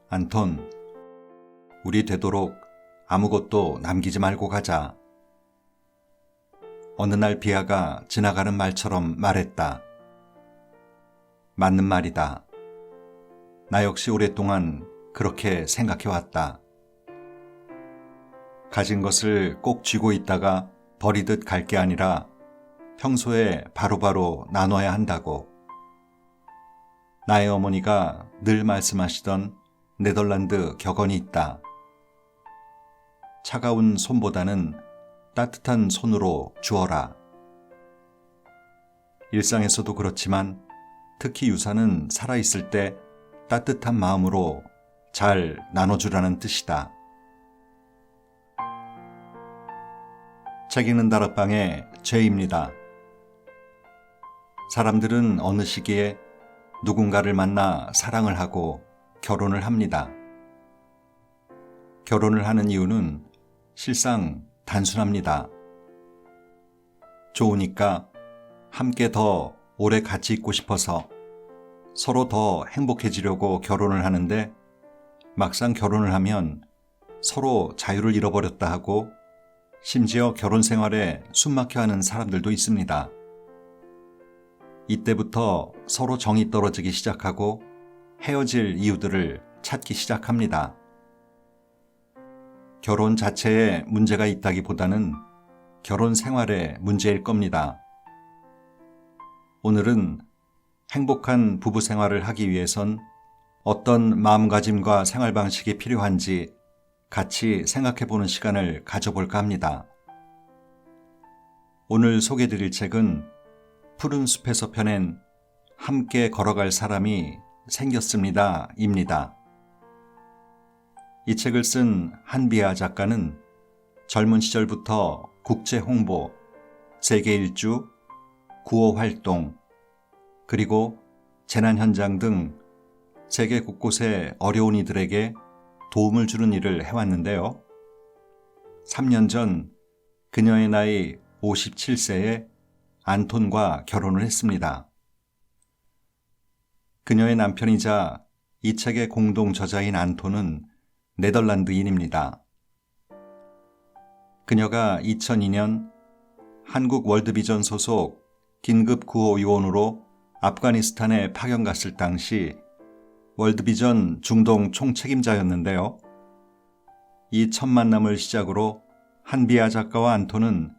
안톤, 우리 되도록 아무것도 남기지 말고 가자. 어느 날 비아가 지나가는 말처럼 말했다. 맞는 말이다. 나 역시 오랫동안 그렇게 생각해왔다. 가진 것을 꼭 쥐고 있다가 버리듯 갈 게 아니라 평소에 바로바로 나눠야 한다고. 나의 어머니가 늘 말씀하시던 네덜란드 격언이 있다. 차가운 손보다는 따뜻한 손으로 주어라. 일상에서도 그렇지만 특히 유산은 살아있을 때 따뜻한 마음으로 잘 나눠주라는 뜻이다. 책 읽는 다락방의 죄입니다. 사람들은 어느 시기에 누군가를 만나 사랑을 하고 결혼을 합니다. 결혼을 하는 이유는 실상 단순합니다. 좋으니까 함께 더 오래 같이 있고 싶어서 서로 더 행복해지려고 결혼을 하는데 막상 결혼을 하면 서로 자유를 잃어버렸다 하고 심지어 결혼 생활에 숨막혀 하는 사람들도 있습니다. 이때부터 서로 정이 떨어지기 시작하고 헤어질 이유들을 찾기 시작합니다. 결혼 자체에 문제가 있다기보다는 결혼 생활에 문제일 겁니다. 오늘은 행복한 부부 생활을 하기 위해선 어떤 마음가짐과 생활 방식이 필요한지 같이 생각해보는 시간을 가져볼까 합니다. 오늘 소개드릴 책은 푸른 숲에서 펴낸 함께 걸어갈 사람이 생겼습니다 입니다. 이 책을 쓴 한비아 작가는 젊은 시절부터 국제 홍보, 세계 일주, 구호 활동, 그리고 재난 현장 등 세계 곳곳의 어려운 이들에게 도움을 주는 일을 해왔는데요. 3년 전 그녀의 나이 57세에 안톤과 결혼을 했습니다. 그녀의 남편이자 이 책의 공동 저자인 안톤은 네덜란드인입니다. 그녀가 2002년 한국 월드비전 소속 긴급 구호 요원으로 아프가니스탄에 파견 갔을 당시 월드비전 중동 총책임자였는데요. 이 첫 만남을 시작으로 한비아 작가와 안톤은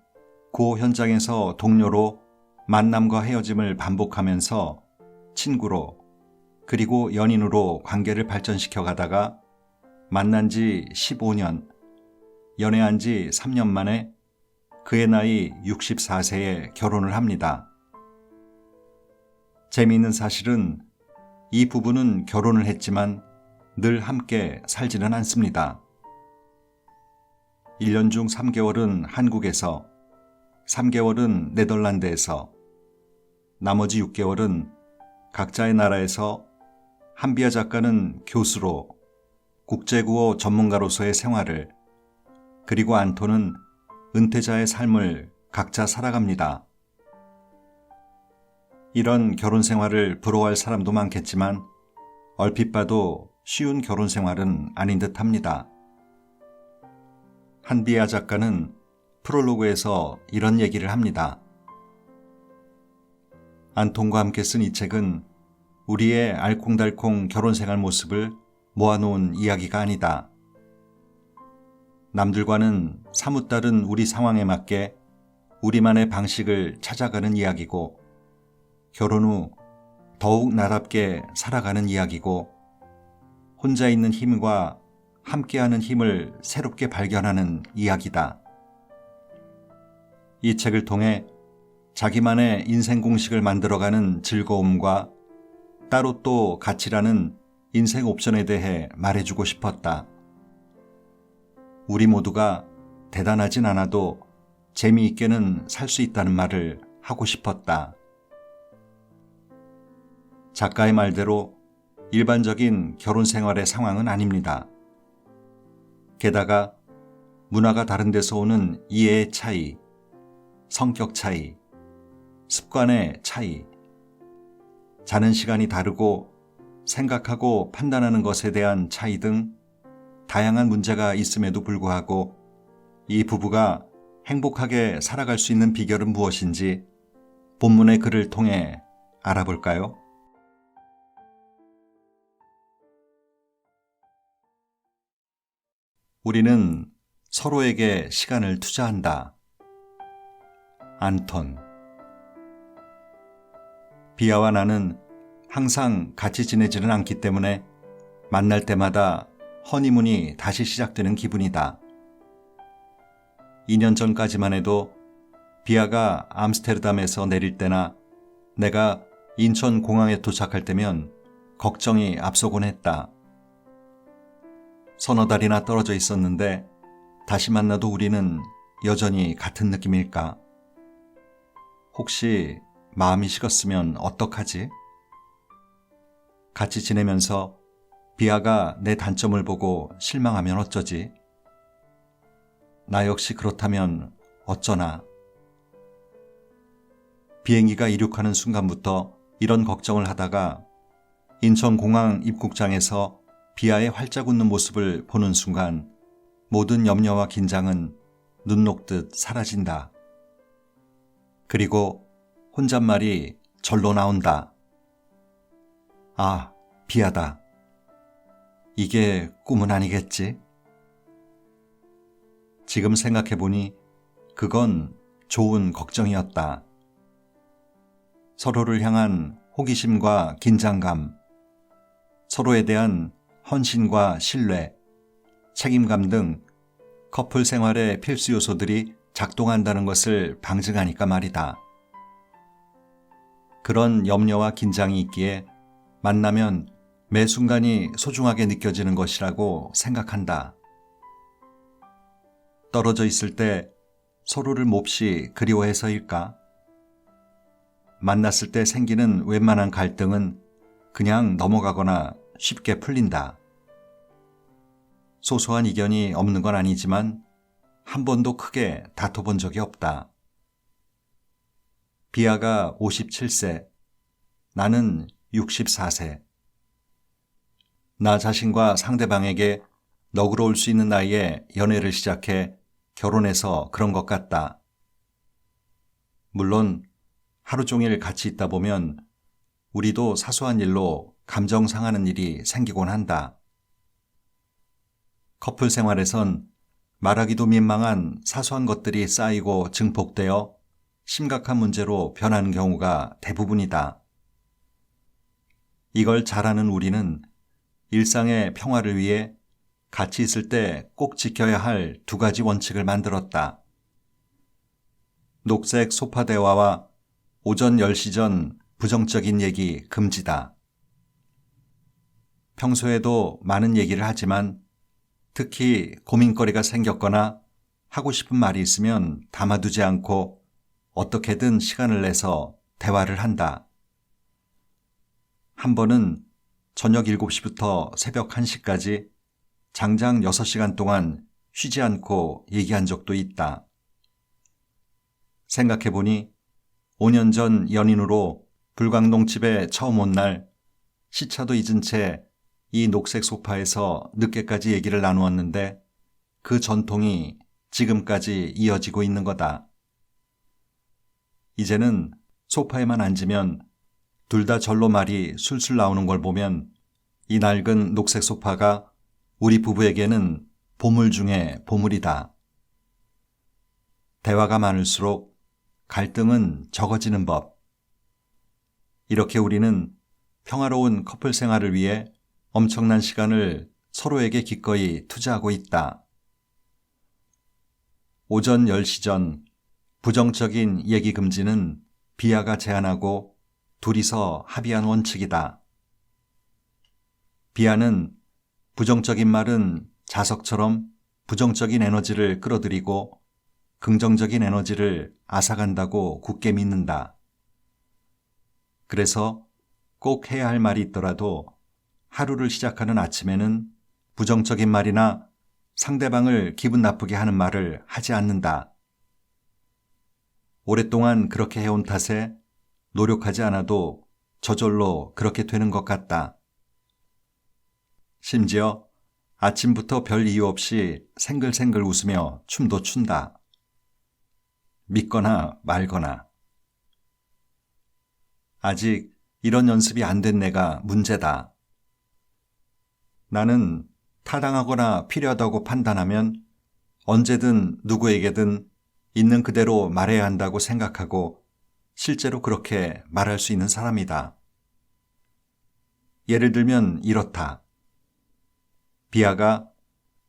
구호 현장에서 동료로 만남과 헤어짐을 반복하면서 친구로 그리고 연인으로 관계를 발전시켜 가다가 만난 지 15년, 연애한 지 3년 만에 그의 나이 64세에 결혼을 합니다. 재미있는 사실은 이 부부는 결혼을 했지만 늘 함께 살지는 않습니다. 1년 중 3개월은 한국에서, 3개월은 네덜란드에서, 나머지 6개월은 각자의 나라에서 한비아 작가는 교수로, 국제구호 전문가로서의 생활을, 그리고 안톤은 은퇴자의 삶을 각자 살아갑니다. 이런 결혼 생활을 부러워할 사람도 많겠지만 얼핏 봐도 쉬운 결혼 생활은 아닌 듯 합니다. 한비아 작가는 프롤로그에서 이런 얘기를 합니다. 안톤과 함께 쓴 이 책은 우리의 알콩달콩 결혼 생활 모습을 모아놓은 이야기가 아니다. 남들과는 사뭇 다른 우리 상황에 맞게 우리만의 방식을 찾아가는 이야기고 결혼 후 더욱 나답게 살아가는 이야기고 혼자 있는 힘과 함께하는 힘을 새롭게 발견하는 이야기다. 이 책을 통해 자기만의 인생 공식을 만들어가는 즐거움과 따로 또 가치라는 인생 옵션에 대해 말해주고 싶었다. 우리 모두가 대단하진 않아도 재미있게는 살 수 있다는 말을 하고 싶었다. 작가의 말대로 일반적인 결혼 생활의 상황은 아닙니다. 게다가 문화가 다른 데서 오는 이해의 차이, 성격 차이, 습관의 차이, 자는 시간이 다르고 생각하고 판단하는 것에 대한 차이 등 다양한 문제가 있음에도 불구하고 이 부부가 행복하게 살아갈 수 있는 비결은 무엇인지 본문의 글을 통해 알아볼까요? 우리는 서로에게 시간을 투자한다. 안톤. 비아와 나는 항상 같이 지내지는 않기 때문에 만날 때마다 허니문이 다시 시작되는 기분이다. 2년 전까지만 해도 비아가 암스테르담에서 내릴 때나 내가 인천 공항에 도착할 때면 걱정이 앞서곤 했다. 서너 달이나 떨어져 있었는데 다시 만나도 우리는 여전히 같은 느낌일까? 혹시 마음이 식었으면 어떡하지? 같이 지내면서 비아가 내 단점을 보고 실망하면 어쩌지? 나 역시 그렇다면 어쩌나? 비행기가 이륙하는 순간부터 이런 걱정을 하다가 인천공항 입국장에서 비아의 활짝 웃는 모습을 보는 순간 모든 염려와 긴장은 눈 녹듯 사라진다. 그리고 혼잣말이 절로 나온다. 아, 비아다. 이게 꿈은 아니겠지? 지금 생각해보니 그건 좋은 걱정이었다. 서로를 향한 호기심과 긴장감, 서로에 대한 헌신과 신뢰, 책임감 등 커플 생활의 필수 요소들이 작동한다는 것을 방증하니까 말이다. 그런 염려와 긴장이 있기에 만나면 매 순간이 소중하게 느껴지는 것이라고 생각한다. 떨어져 있을 때 서로를 몹시 그리워해서일까? 만났을 때 생기는 웬만한 갈등은 그냥 넘어가거나 쉽게 풀린다. 소소한 이견이 없는 건 아니지만 한 번도 크게 다퉈본 적이 없다. 비아가 57세, 나는 64세. 나 자신과 상대방에게 너그러울 수 있는 나이에 연애를 시작해 결혼해서 그런 것 같다. 물론 하루 종일 같이 있다 보면 우리도 사소한 일로 감정 상하는 일이 생기곤 한다. 커플 생활에선 말하기도 민망한 사소한 것들이 쌓이고 증폭되어 심각한 문제로 변하는 경우가 대부분이다. 이걸 잘 아는 우리는 일상의 평화를 위해 같이 있을 때 꼭 지켜야 할 2가지 원칙을 만들었다. 녹색 소파 대화와 오전 10시 전 부정적인 얘기 금지다. 평소에도 많은 얘기를 하지만 특히 고민거리가 생겼거나 하고 싶은 말이 있으면 담아두지 않고 어떻게든 시간을 내서 대화를 한다. 한 번은 저녁 7시부터 새벽 1시까지 장장 6시간 동안 쉬지 않고 얘기한 적도 있다. 생각해보니 5년 전 연인으로 불광동 집에 처음 온 날 시차도 잊은 채 이 녹색 소파에서 늦게까지 얘기를 나누었는데 그 전통이 지금까지 이어지고 있는 거다. 이제는 소파에만 앉으면 둘 다 절로 말이 술술 나오는 걸 보면 이 낡은 녹색 소파가 우리 부부에게는 보물 중에 보물이다. 대화가 많을수록 갈등은 적어지는 법. 이렇게 우리는 평화로운 커플 생활을 위해 엄청난 시간을 서로에게 기꺼이 투자하고 있다. 오전 10시 전 부정적인 얘기 금지는 비아가 제안하고 둘이서 합의한 원칙이다. 비아는 부정적인 말은 자석처럼 부정적인 에너지를 끌어들이고 긍정적인 에너지를 앗아간다고 굳게 믿는다. 그래서 꼭 해야 할 말이 있더라도 하루를 시작하는 아침에는 부정적인 말이나 상대방을 기분 나쁘게 하는 말을 하지 않는다. 오랫동안 그렇게 해온 탓에 노력하지 않아도 저절로 그렇게 되는 것 같다. 심지어 아침부터 별 이유 없이 생글생글 웃으며 춤도 춘다. 믿거나 말거나. 아직 이런 연습이 안 된 내가 문제다. 나는 타당하거나 필요하다고 판단하면 언제든 누구에게든 있는 그대로 말해야 한다고 생각하고 실제로 그렇게 말할 수 있는 사람이다. 예를 들면 이렇다. 비아가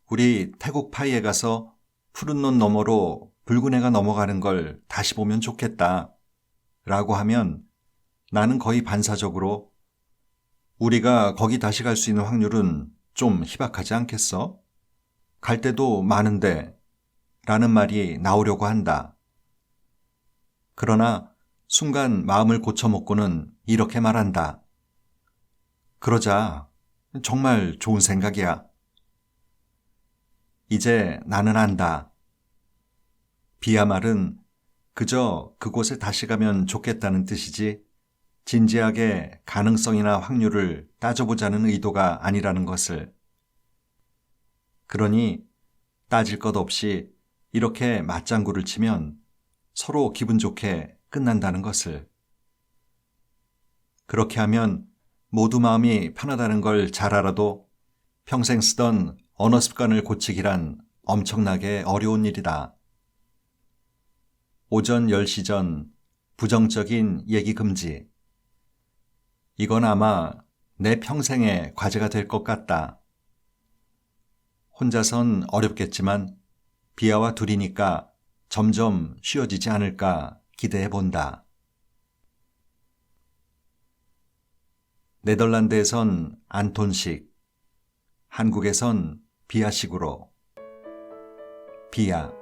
우리 태국 파이에 가서 푸른 논 너머로 붉은 해가 넘어가는 걸 다시 보면 좋겠다 라고 하면 나는 거의 반사적으로 우리가 거기 다시 갈 수 있는 확률은 좀 희박하지 않겠어? 갈 때도 많은데 라는 말이 나오려고 한다. 그러나 순간 마음을 고쳐먹고는 이렇게 말한다. 그러자. 정말 좋은 생각이야. 이제 나는 안다. 비아 말은 그저 그곳에 다시 가면 좋겠다는 뜻이지 진지하게 가능성이나 확률을 따져보자는 의도가 아니라는 것을. 그러니 따질 것 없이 이렇게 맞장구를 치면 서로 기분 좋게 끝난다는 것을. 그렇게 하면 모두 마음이 편하다는 걸 잘 알아도 평생 쓰던 언어 습관을 고치기란 엄청나게 어려운 일이다. 오전 10시 전 부정적인 얘기 금지. 이건 아마 내 평생의 과제가 될 것 같다. 혼자선 어렵겠지만 비아와 둘이니까 점점 쉬워지지 않을까 기대해 본다. 네덜란드에선 안톤식, 한국에선 비아식으로. 비아.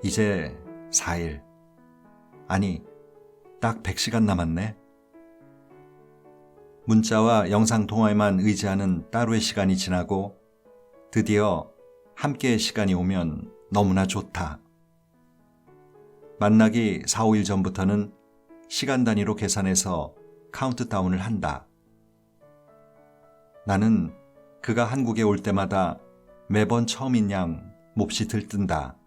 이제 4일. 아니, 딱 100시간 남았네. 문자와 영상통화에만 의지하는 따로의 시간이 지나고 드디어 함께의 시간이 오면 너무나 좋다. 만나기 4, 5일 전부터는 시간 단위로 계산해서 카운트다운을 한다. 나는 그가 한국에 올 때마다 매번 처음인 양 몹시 들뜬다.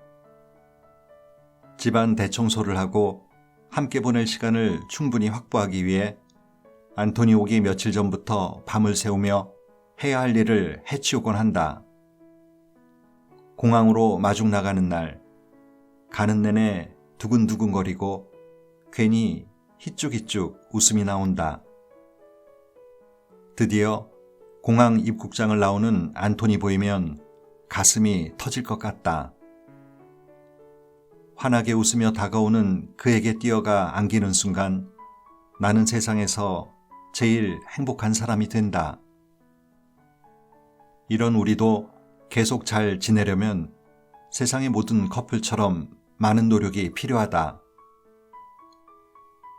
집안 대청소를 하고 함께 보낼 시간을 충분히 확보하기 위해 안토니 오기 며칠 전부터 밤을 새우며 해야 할 일을 해치우곤 한다. 공항으로 마중 나가는 날, 가는 내내 두근두근거리고 괜히 희쭉희쭉 웃음이 나온다. 드디어 공항 입국장을 나오는 안토니 보이면 가슴이 터질 것 같다. 환하게 웃으며 다가오는 그에게 뛰어가 안기는 순간 나는 세상에서 제일 행복한 사람이 된다. 이런 우리도 계속 잘 지내려면 세상의 모든 커플처럼 많은 노력이 필요하다.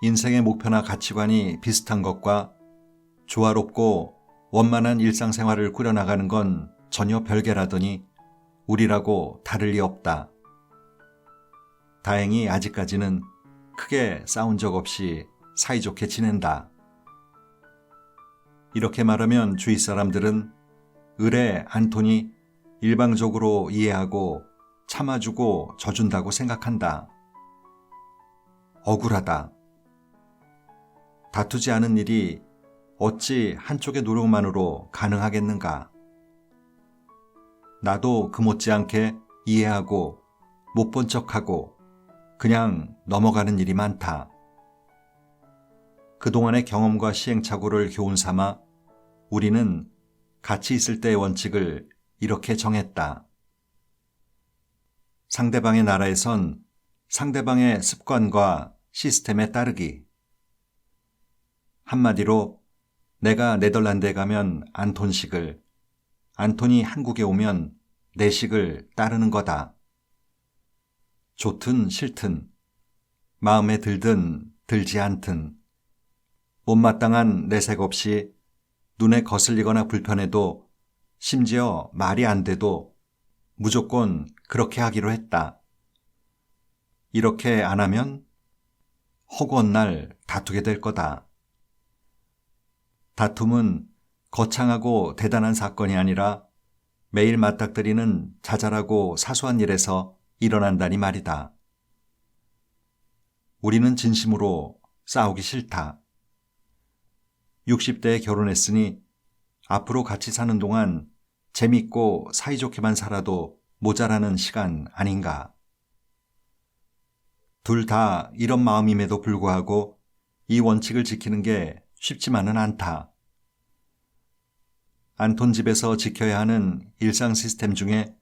인생의 목표나 가치관이 비슷한 것과 조화롭고 원만한 일상생활을 꾸려나가는 건 전혀 별개라더니 우리라고 다를 리 없다. 다행히 아직까지는 크게 싸운 적 없이 사이좋게 지낸다. 이렇게 말하면 주위 사람들은 의뢰 안토니 일방적으로 이해하고 참아주고 져준다고 생각한다. 억울하다. 다투지 않은 일이 어찌 한쪽의 노력만으로 가능하겠는가. 나도 그 못지않게 이해하고 못 본 척하고 그냥 넘어가는 일이 많다. 그동안의 경험과 시행착오를 교훈 삼아 우리는 같이 있을 때의 원칙을 이렇게 정했다. 상대방의 나라에선 상대방의 습관과 시스템에 따르기. 한마디로 내가 네덜란드에 가면 안톤식을, 안톤이 한국에 오면 내 식을 따르는 거다. 좋든 싫든, 마음에 들든 들지 않든, 못마땅한 내색 없이 눈에 거슬리거나 불편해도 심지어 말이 안 돼도 무조건 그렇게 하기로 했다. 이렇게 안 하면 허구한 날 다투게 될 거다. 다툼은 거창하고 대단한 사건이 아니라 매일 맞닥뜨리는 자잘하고 사소한 일에서 일어난다니 말이다. 우리는 진심으로 싸우기 싫다. 60대에 결혼했으니 앞으로 같이 사는 동안 재밌고 사이좋게만 살아도 모자라는 시간 아닌가. 둘 다 이런 마음임에도 불구하고 이 원칙을 지키는 게 쉽지만은 않다. 안톤 집에서 지켜야 하는 일상 시스템 중에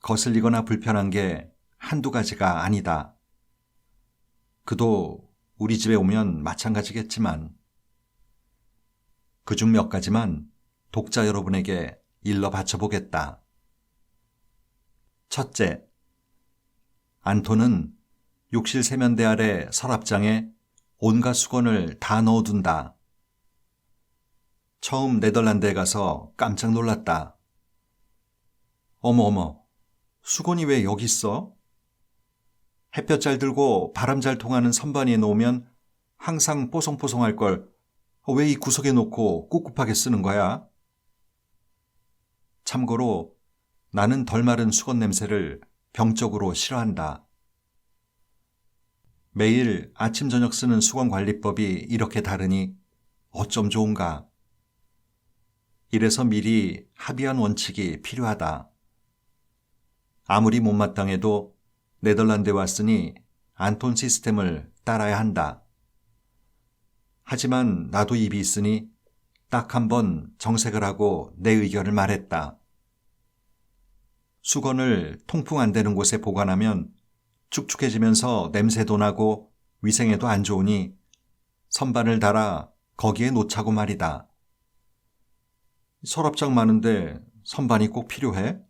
거슬리거나 불편한 게 한두 가지가 아니다. 그도 우리 집에 오면 마찬가지겠지만 그중 몇 가지만 독자 여러분에게 일러 바쳐보겠다. 첫째, 안톤은 욕실 세면대 아래 서랍장에 온갖 수건을 다 넣어둔다. 처음 네덜란드에 가서 깜짝 놀랐다. 어머, 수건이 왜 여기 있어? 햇볕 잘 들고 바람 잘 통하는 선반위에 놓으면 항상 뽀송뽀송할 걸 왜 이 구석에 놓고 꿉꿉하게 쓰는 거야? 참고로 나는 덜 마른 수건 냄새를 병적으로 싫어한다. 매일 아침 저녁 쓰는 수건 관리법이 이렇게 다르니 어쩜 좋은가. 이래서 미리 합의한 원칙이 필요하다. 아무리 못마땅해도 네덜란드에 왔으니 안톤 시스템을 따라야 한다. 하지만 나도 입이 있으니 딱 한 번 정색을 하고 내 의견을 말했다. 수건을 통풍 안 되는 곳에 보관하면 축축해지면서 냄새도 나고 위생에도 안 좋으니 선반을 달아 거기에 놓자고 말이다. 서랍장 많은데 선반이 꼭 필요해?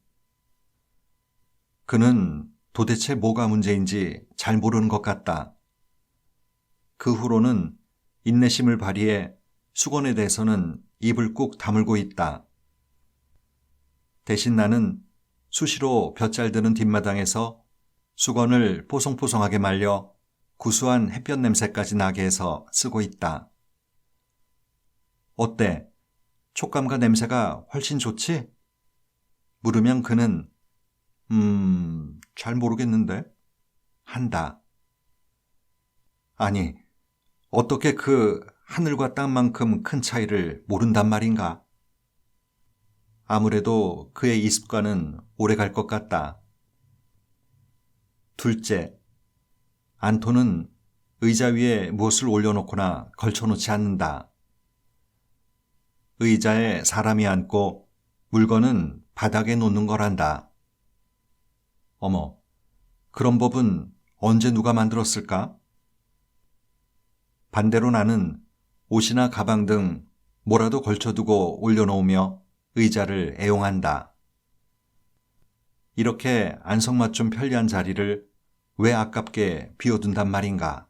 그는 도대체 뭐가 문제인지 잘 모르는 것 같다. 그 후로는 인내심을 발휘해 수건에 대해서는 입을 꾹 다물고 있다. 대신 나는 수시로 볕 잘 드는 뒷마당에서 수건을 뽀송뽀송하게 말려 구수한 햇볕 냄새까지 나게 해서 쓰고 있다. 어때? 촉감과 냄새가 훨씬 좋지? 물으면 그는 잘 모르겠는데? 한다. 아니, 어떻게 그 하늘과 땅만큼 큰 차이를 모른단 말인가? 아무래도 그의 이 습관은 오래 갈 것 같다. 둘째, 안톤은 의자 위에 무엇을 올려놓거나 걸쳐놓지 않는다. 의자에 사람이 앉고 물건은 바닥에 놓는 거란다. 어머, 그런 법은 언제 누가 만들었을까? 반대로 나는 옷이나 가방 등 뭐라도 걸쳐두고 올려놓으며 의자를 애용한다. 이렇게 안성맞춤 편리한 자리를 왜 아깝게 비워둔단 말인가?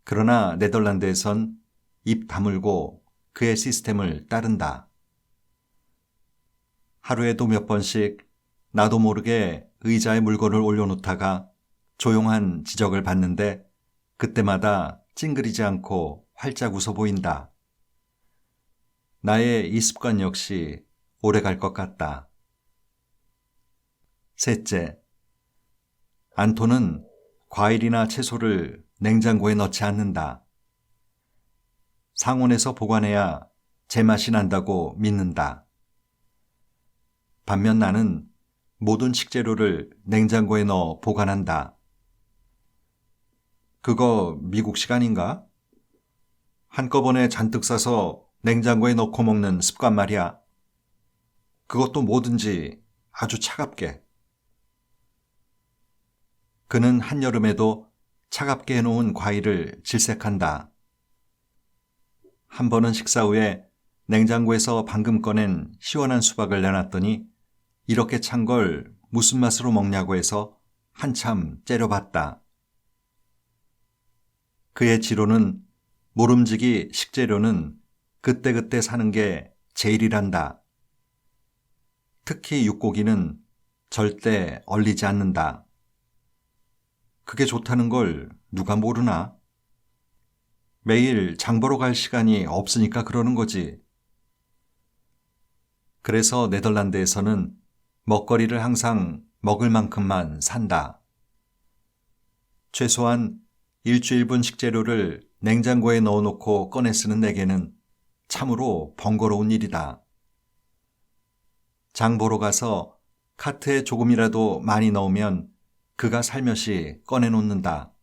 그러나 네덜란드에선 입 다물고 그의 시스템을 따른다. 하루에도 몇 번씩 나도 모르게 의자에 물건을 올려놓다가 조용한 지적을 받는데 그때마다 찡그리지 않고 활짝 웃어 보인다. 나의 이 습관 역시 오래 갈 것 같다. 셋째, 안톤은 과일이나 채소를 냉장고에 넣지 않는다. 상온에서 보관해야 제맛이 난다고 믿는다. 반면 나는 모든 식재료를 냉장고에 넣어 보관한다. 그거 미국식 아닌가? 한꺼번에 잔뜩 싸서 냉장고에 넣고 먹는 습관 말이야. 그것도 뭐든지 아주 차갑게. 그는 한여름에도 차갑게 해놓은 과일을 질색한다. 한 번은 식사 후에 냉장고에서 방금 꺼낸 시원한 수박을 내놨더니 이렇게 찬 걸 무슨 맛으로 먹냐고 해서 한참 째려봤다. 그의 지로는 모름지기 식재료는 그때그때 사는 게 제일이란다. 특히 육고기는 절대 얼리지 않는다. 그게 좋다는 걸 누가 모르나? 매일 장 보러 갈 시간이 없으니까 그러는 거지. 그래서 네덜란드에서는 먹거리를 항상 먹을 만큼만 산다. 최소한 일주일분 식재료를 냉장고에 넣어놓고 꺼내 쓰는 내게는 참으로 번거로운 일이다. 장 보러 가서 카트에 조금이라도 많이 넣으면 그가 살며시 꺼내놓는다.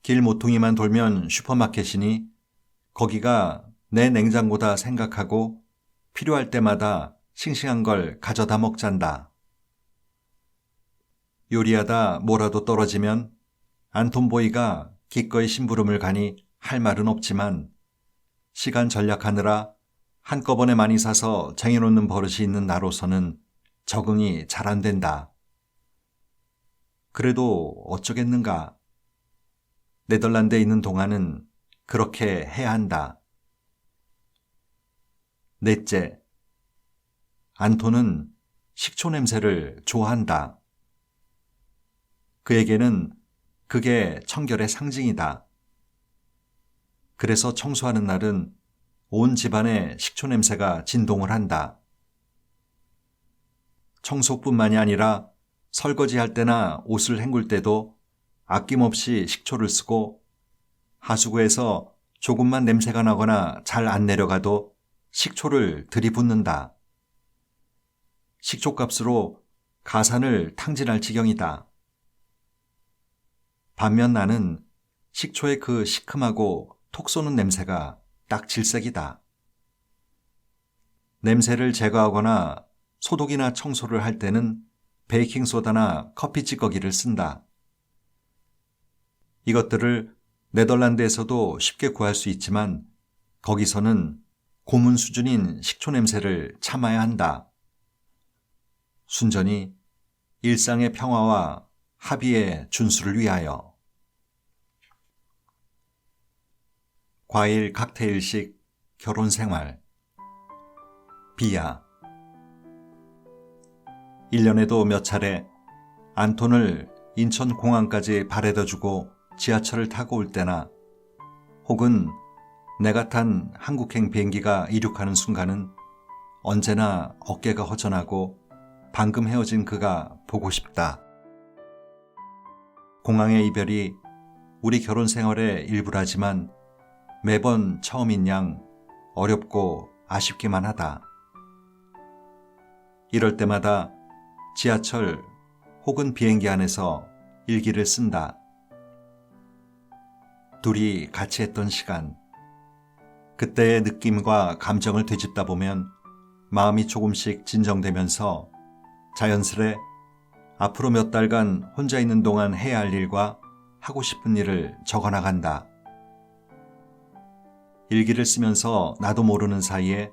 길 모퉁이만 돌면 슈퍼마켓이니 거기가 내 냉장고다 생각하고 필요할 때마다 싱싱한 걸 가져다 먹잔다. 요리하다 뭐라도 떨어지면 안톤보이가 기꺼이 심부름을 가니 할 말은 없지만 시간 전략하느라 한꺼번에 많이 사서 쟁여놓는 버릇이 있는 나로서는 적응이 잘 안 된다. 그래도 어쩌겠는가. 네덜란드에 있는 동안은 그렇게 해야 한다. 넷째, 안톤은 식초 냄새를 좋아한다. 그에게는 그게 청결의 상징이다. 그래서 청소하는 날은 온 집안에 식초 냄새가 진동을 한다. 청소뿐만이 아니라 설거지할 때나 옷을 헹굴 때도 아낌없이 식초를 쓰고 하수구에서 조금만 냄새가 나거나 잘 안 내려가도 식초를 들이붓는다. 식초값으로 가산을 탕진할 지경이다. 반면 나는 식초의 그 시큼하고 톡 쏘는 냄새가 딱 질색이다. 냄새를 제거하거나 소독이나 청소를 할 때는 베이킹소다나 커피 찌꺼기를 쓴다. 이것들을 네덜란드에서도 쉽게 구할 수 있지만 거기서는 고문 수준인 식초 냄새를 참아야 한다. 순전히 일상의 평화와 합의의 준수를 위하여. 과일 칵테일식 결혼 생활. 비야. 1년에도 몇 차례 안톤을 인천공항까지 바래다주고 지하철을 타고 올 때나 혹은 내가 탄 한국행 비행기가 이륙하는 순간은 언제나 어깨가 허전하고 방금 헤어진 그가 보고 싶다. 공항의 이별이 우리 결혼 생활의 일부라지만 매번 처음인 양 어렵고 아쉽기만 하다. 이럴 때마다 지하철 혹은 비행기 안에서 일기를 쓴다. 둘이 같이 했던 시간, 그때의 느낌과 감정을 되짚다 보면 마음이 조금씩 진정되면서 자연스레 앞으로 몇 달간 혼자 있는 동안 해야 할 일과 하고 싶은 일을 적어나간다. 일기를 쓰면서 나도 모르는 사이에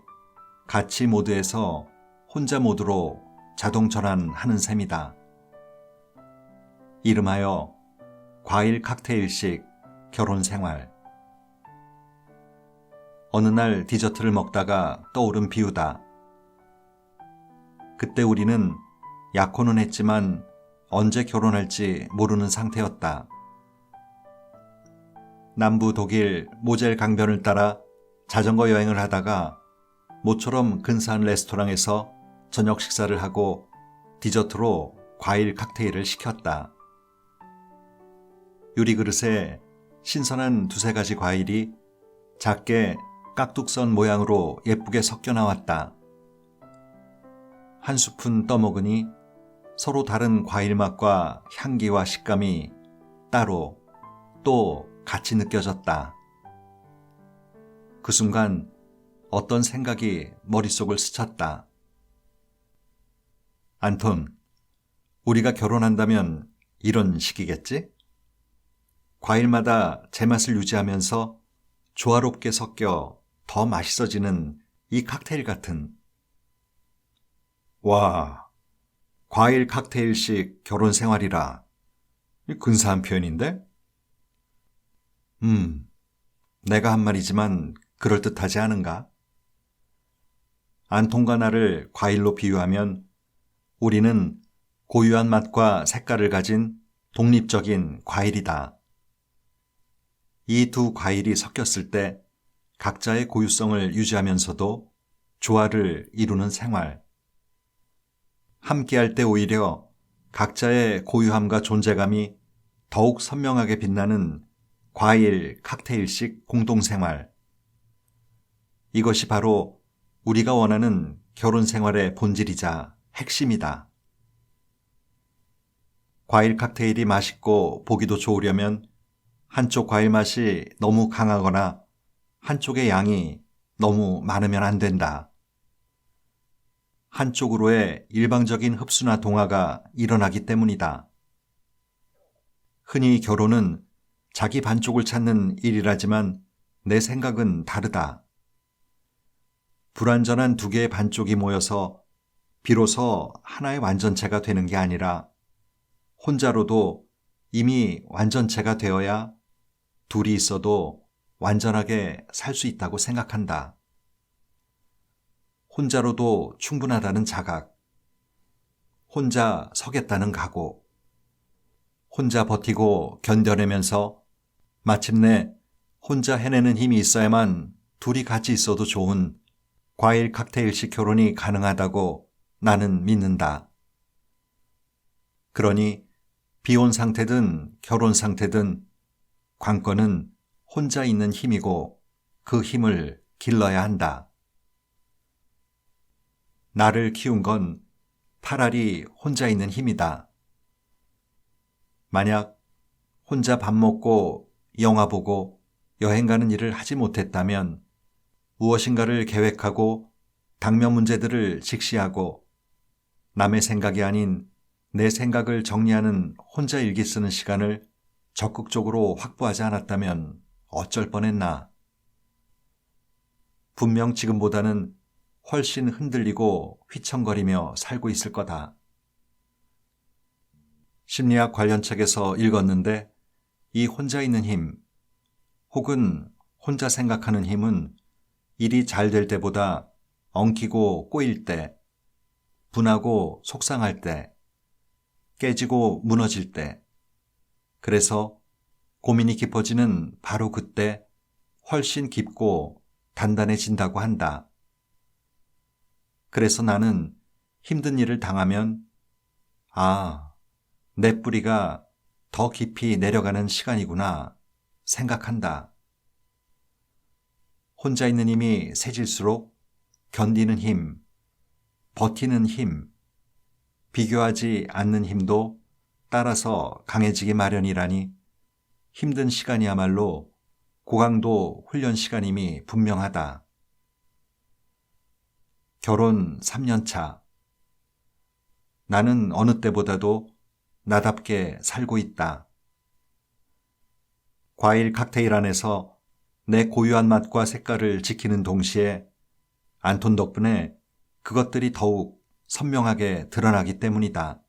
같이 모드에서 혼자 모드로 자동 전환하는 셈이다. 이름하여 과일 칵테일식 결혼 생활. 어느 날 디저트를 먹다가 떠오른 비유다. 그때 우리는 약혼은 했지만 언제 결혼할지 모르는 상태였다. 남부 독일 모젤 강변을 따라 자전거 여행을 하다가 모처럼 근사한 레스토랑에서 저녁 식사를 하고 디저트로 과일 칵테일을 시켰다. 유리그릇에 신선한 두세 가지 과일이 작게 깍둑선 모양으로 예쁘게 섞여 나왔다. 한 숲은 떠먹으니 서로 다른 과일 맛과 향기와 식감이 따로 또 같이 느껴졌다. 그 순간 어떤 생각이 머릿속을 스쳤다. 안톤, 우리가 결혼한다면 이런 식이겠지? 과일마다 제맛을 유지하면서 조화롭게 섞여 더 맛있어지는 이 칵테일 같은. 와, 과일 칵테일식 결혼 생활이라. 근사한 표현인데? 내가 한 말이지만 그럴듯하지 않은가? 안톤과 나를 과일로 비유하면 우리는 고유한 맛과 색깔을 가진 독립적인 과일이다. 이 두 과일이 섞였을 때 각자의 고유성을 유지하면서도 조화를 이루는 생활. 함께할 때 오히려 각자의 고유함과 존재감이 더욱 선명하게 빛나는 과일 칵테일식 공동생활. 이것이 바로 우리가 원하는 결혼 생활의 본질이자 핵심이다. 과일 칵테일이 맛있고 보기도 좋으려면 한쪽 과일 맛이 너무 강하거나 한쪽의 양이 너무 많으면 안 된다. 한쪽으로의 일방적인 흡수나 동화가 일어나기 때문이다. 흔히 결혼은 자기 반쪽을 찾는 일이라지만 내 생각은 다르다. 불완전한 두 개의 반쪽이 모여서 비로소 하나의 완전체가 되는 게 아니라 혼자로도 이미 완전체가 되어야 둘이 있어도 완전하게 살 수 있다고 생각한다. 혼자로도 충분하다는 자각, 혼자 서겠다는 각오, 혼자 버티고 견뎌내면서 마침내 혼자 해내는 힘이 있어야만 둘이 같이 있어도 좋은 과일 칵테일식 결혼이 가능하다고 나는 믿는다. 그러니 비혼 상태든 결혼 상태든 관건은 혼자 있는 힘이고 그 힘을 길러야 한다. 나를 키운 건 차라리 혼자 있는 힘이다. 만약 혼자 밥 먹고 영화 보고 여행 가는 일을 하지 못했다면 무엇인가를 계획하고 당면 문제들을 직시하고 남의 생각이 아닌 내 생각을 정리하는 혼자 일기 쓰는 시간을 적극적으로 확보하지 않았다면 어쩔 뻔했나. 분명 지금보다는 훨씬 흔들리고 휘청거리며 살고 있을 거다. 심리학 관련 책에서 읽었는데 이 혼자 있는 힘 혹은 혼자 생각하는 힘은 일이 잘 될 때보다 엉키고 꼬일 때, 분하고 속상할 때, 깨지고 무너질 때, 그래서 고민이 깊어지는 바로 그때 훨씬 깊고 단단해진다고 한다. 그래서 나는 힘든 일을 당하면 내 뿌리가 더 깊이 내려가는 시간이구나 생각한다. 혼자 있는 힘이 세질수록 견디는 힘, 버티는 힘, 비교하지 않는 힘도 따라서 강해지기 마련이라니 힘든 시간이야말로 고강도 훈련 시간임이 분명하다. 결혼 3년 차. 나는 어느 때보다도 나답게 살고 있다. 과일 칵테일 안에서 내 고유한 맛과 색깔을 지키는 동시에 안톤 덕분에 그것들이 더욱 선명하게 드러나기 때문이다.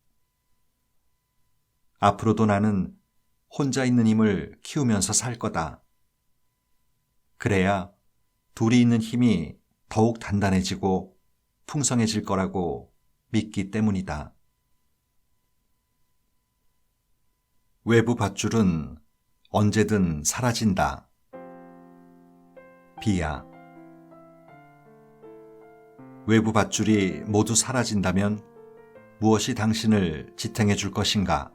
앞으로도 나는 혼자 있는 힘을 키우면서 살 거다. 그래야 둘이 있는 힘이 더욱 단단해지고 풍성해질 거라고 믿기 때문이다. 외부 밧줄은 언제든 사라진다. 비야. 외부 밧줄이 모두 사라진다면 무엇이 당신을 지탱해 줄 것인가?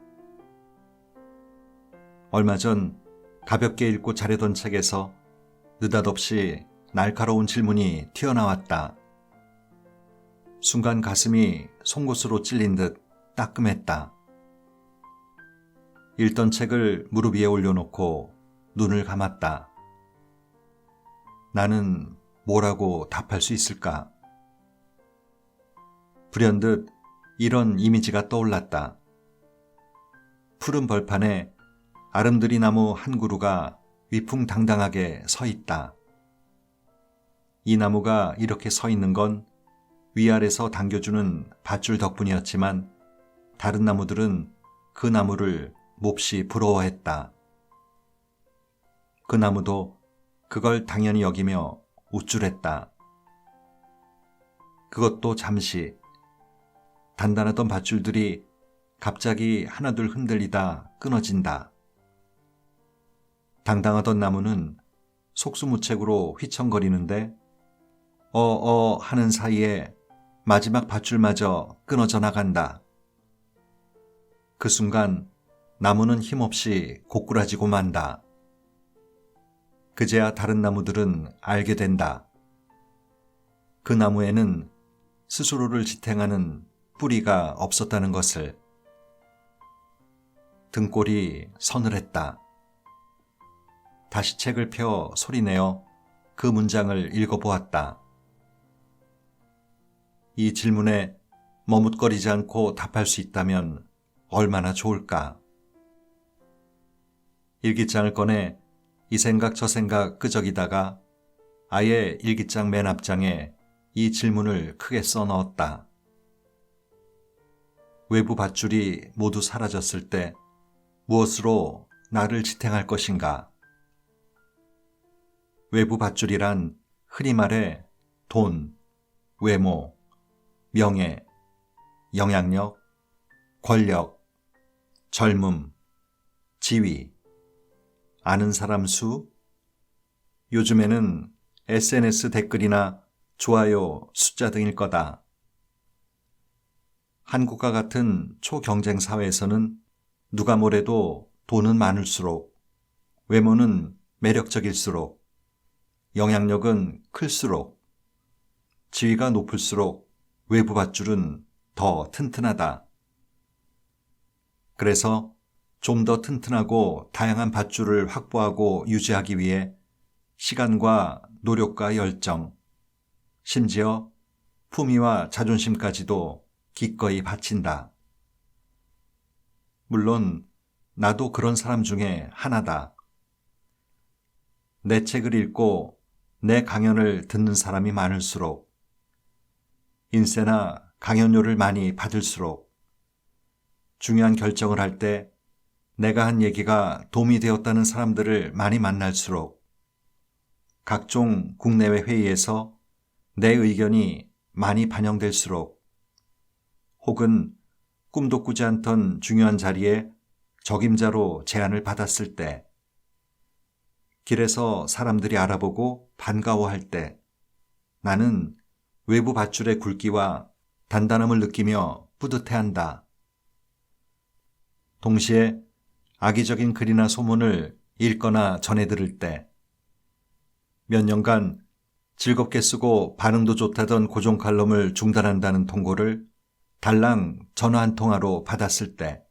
얼마 전 가볍게 읽고 자려던 책에서 느닷없이 날카로운 질문이 튀어나왔다. 순간 가슴이 송곳으로 찔린 듯 따끔했다. 읽던 책을 무릎 위에 올려놓고 눈을 감았다. 나는 뭐라고 답할 수 있을까? 불현듯 이런 이미지가 떠올랐다. 푸른 벌판에 아름드리 나무 한 그루가 위풍당당하게 서 있다. 이 나무가 이렇게 서 있는 건 위아래서 당겨주는 밧줄 덕분이었지만 다른 나무들은 그 나무를 몹시 부러워했다. 그 나무도 그걸 당연히 여기며 우쭐했다. 그것도 잠시 단단하던 밧줄들이 갑자기 하나둘 흔들리다 끊어진다. 당당하던 나무는 속수무책으로 휘청거리는데 하는 사이에 마지막 밧줄마저 끊어져 나간다. 그 순간 나무는 힘없이 고꾸라지고 만다. 그제야 다른 나무들은 알게 된다. 그 나무에는 스스로를 지탱하는 뿌리가 없었다는 것을. 등골이 서늘했다. 다시 책을 펴 소리내어 그 문장을 읽어보았다. 이 질문에 머뭇거리지 않고 답할 수 있다면 얼마나 좋을까. 일기장을 꺼내 이 생각 저 생각 끄적이다가 아예 일기장 맨 앞장에 이 질문을 크게 써넣었다. 외부 밧줄이 모두 사라졌을 때 무엇으로 나를 지탱할 것인가? 외부 밧줄이란 흔히 말해 돈, 외모, 명예, 영향력, 권력, 젊음, 지위, 아는 사람 수, 요즘에는 SNS 댓글이나 좋아요 숫자 등일 거다. 한국과 같은 초경쟁 사회에서는 누가 뭐래도 돈은 많을수록, 외모는 매력적일수록, 영향력은 클수록, 지위가 높을수록 외부 밧줄은 더 튼튼하다. 그래서 좀 더 튼튼하고 다양한 밧줄을 확보하고 유지하기 위해 시간과 노력과 열정, 심지어 품위와 자존심까지도 기꺼이 바친다. 물론 나도 그런 사람 중에 하나다. 내 책을 읽고 내 강연을 듣는 사람이 많을수록, 인세나 강연료를 많이 받을수록, 중요한 결정을 할 때 내가 한 얘기가 도움이 되었다는 사람들을 많이 만날수록, 각종 국내외 회의에서 내 의견이 많이 반영될수록, 혹은 꿈도 꾸지 않던 중요한 자리에 적임자로 제안을 받았을 때, 길에서 사람들이 알아보고 반가워할 때 나는 외부 밧줄의 굵기와 단단함을 느끼며 뿌듯해한다. 동시에 악의적인 글이나 소문을 읽거나 전해 들을 때, 몇 년간 즐겁게 쓰고 반응도 좋다던 고정 칼럼을 중단한다는 통고를 달랑 전화 한 통화로 받았을 때,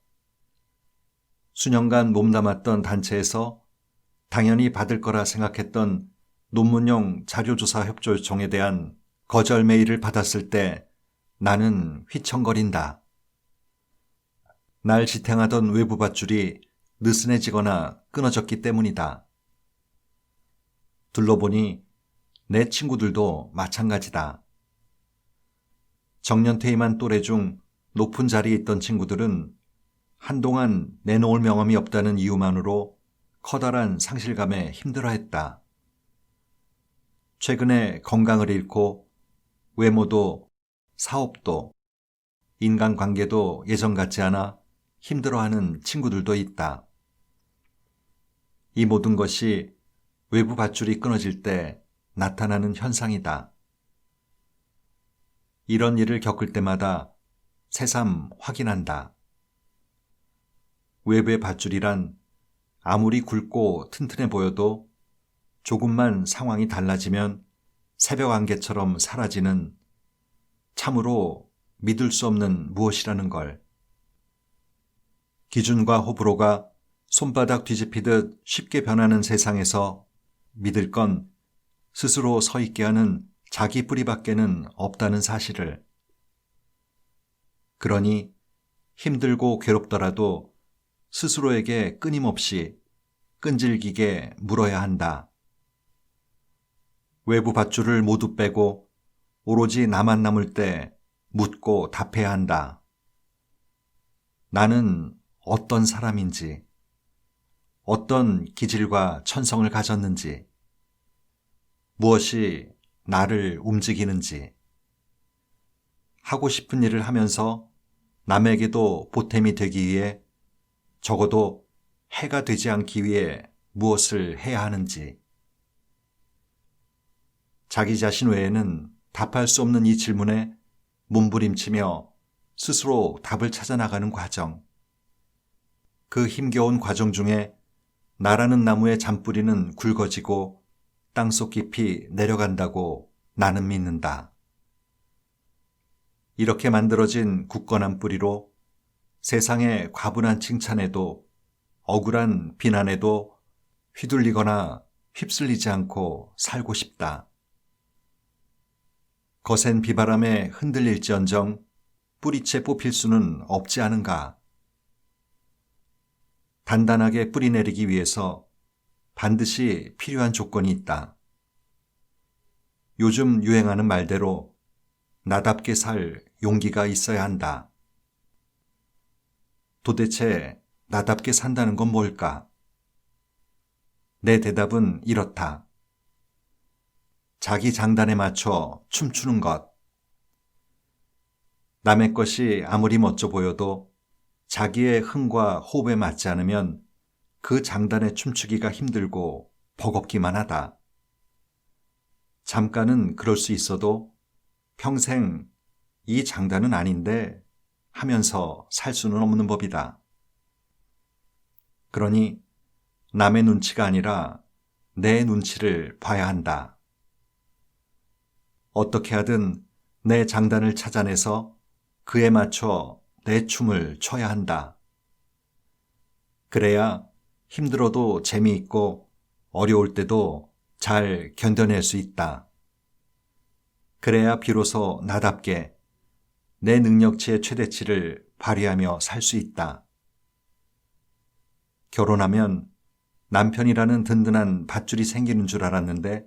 수년간 몸담았던 단체에서 당연히 받을 거라 생각했던 논문용 자료조사 협조 요청에 대한 거절 메일을 받았을 때 나는 휘청거린다. 날 지탱하던 외부 밧줄이 느슨해지거나 끊어졌기 때문이다. 둘러보니 내 친구들도 마찬가지다. 정년퇴임한 또래 중 높은 자리에 있던 친구들은 한동안 내놓을 명함이 없다는 이유만으로 커다란 상실감에 힘들어했다. 최근에 건강을 잃고 외모도 사업도 인간관계도 예전 같지 않아 힘들어하는 친구들도 있다. 이 모든 것이 외부 밧줄이 끊어질 때 나타나는 현상이다. 이런 일을 겪을 때마다 새삼 확인한다. 외부의 밧줄이란 아무리 굵고 튼튼해 보여도 조금만 상황이 달라지면 새벽 안개처럼 사라지는 참으로 믿을 수 없는 무엇이라는 걸. 기준과 호불호가 손바닥 뒤집히듯 쉽게 변하는 세상에서 믿을 건 스스로 서 있게 하는 자기 뿌리밖에는 없다는 사실을. 그러니 힘들고 괴롭더라도 스스로에게 끊임없이 끈질기게 물어야 한다. 외부 밧줄을 모두 빼고 오로지 나만 남을 때 묻고 답해야 한다. 나는 어떤 사람인지, 어떤 기질과 천성을 가졌는지, 무엇이 나를 움직이는지, 하고 싶은 일을 하면서 남에게도 보탬이 되기 위해 적어도 해가 되지 않기 위해 무엇을 해야 하는지, 자기 자신 외에는 답할 수 없는 이 질문에 몸부림치며 스스로 답을 찾아 나가는 과정. 그 힘겨운 과정 중에 나라는 나무의 잔뿌리는 굵어지고 땅속 깊이 내려간다고 나는 믿는다. 이렇게 만들어진 굳건한 뿌리로 세상의 과분한 칭찬에도 억울한 비난에도 휘둘리거나 휩쓸리지 않고 살고 싶다. 거센 비바람에 흔들릴지언정 뿌리채 뽑힐 수는 없지 않은가. 단단하게 뿌리 내리기 위해서 반드시 필요한 조건이 있다. 요즘 유행하는 말대로 나답게 살 용기가 있어야 한다. 도대체 나답게 산다는 건 뭘까? 내 대답은 이렇다. 자기 장단에 맞춰 춤추는 것. 남의 것이 아무리 멋져 보여도 자기의 흥과 호흡에 맞지 않으면 그 장단에 춤추기가 힘들고 버겁기만 하다. 잠깐은 그럴 수 있어도 평생 이 장단은 아닌데 하면서 살 수는 없는 법이다. 그러니 남의 눈치가 아니라 내 눈치를 봐야 한다. 어떻게 하든 내 장단을 찾아내서 그에 맞춰 내 춤을 춰야 한다. 그래야 힘들어도 재미있고 어려울 때도 잘 견뎌낼 수 있다. 그래야 비로소 나답게 내 능력치의 최대치를 발휘하며 살 수 있다. 결혼하면 남편이라는 든든한 밧줄이 생기는 줄 알았는데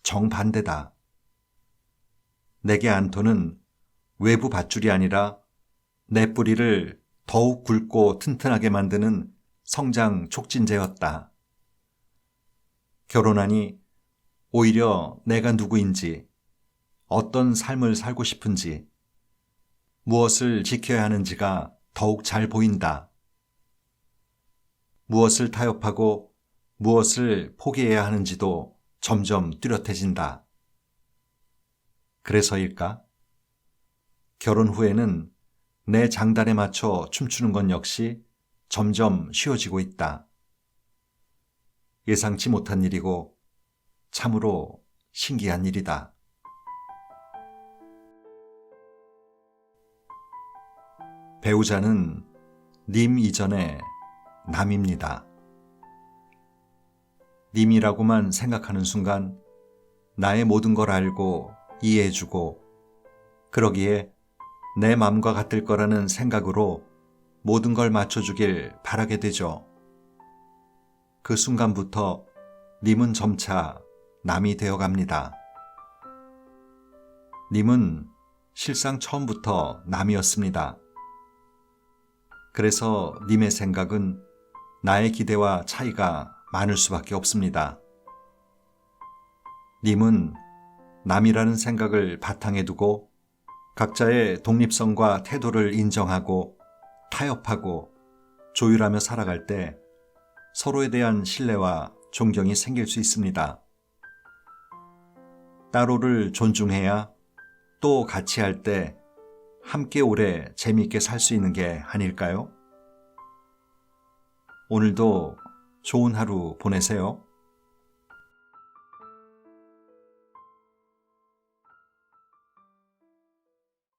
정반대다. 내게 안토는 외부 밧줄이 아니라 내 뿌리를 더욱 굵고 튼튼하게 만드는 성장 촉진제였다. 결혼하니 오히려 내가 누구인지, 어떤 삶을 살고 싶은지, 무엇을 지켜야 하는지가 더욱 잘 보인다. 무엇을 타협하고 무엇을 포기해야 하는지도 점점 뚜렷해진다. 그래서일까? 결혼 후에는 내 장단에 맞춰 춤추는 것 역시 점점 쉬워지고 있다. 예상치 못한 일이고 참으로 신기한 일이다. 배우자는 님 이전에 남입니다. 님이라고만 생각하는 순간 나의 모든 걸 알고 이해해주고 그러기에 내 맘과 같을 거라는 생각으로 모든 걸 맞춰주길 바라게 되죠. 그 순간부터 님은 점차 남이 되어갑니다. 님은 실상 처음부터 남이었습니다. 그래서 님의 생각은 나의 기대와 차이가 많을 수밖에 없습니다. 님은 남이라는 생각을 바탕에 두고 각자의 독립성과 태도를 인정하고 타협하고 조율하며 살아갈 때 서로에 대한 신뢰와 존경이 생길 수 있습니다. 따로를 존중해야 또 같이 할 때 함께 오래 재미있게 살 수 있는 게 아닐까요? 오늘도 좋은 하루 보내세요.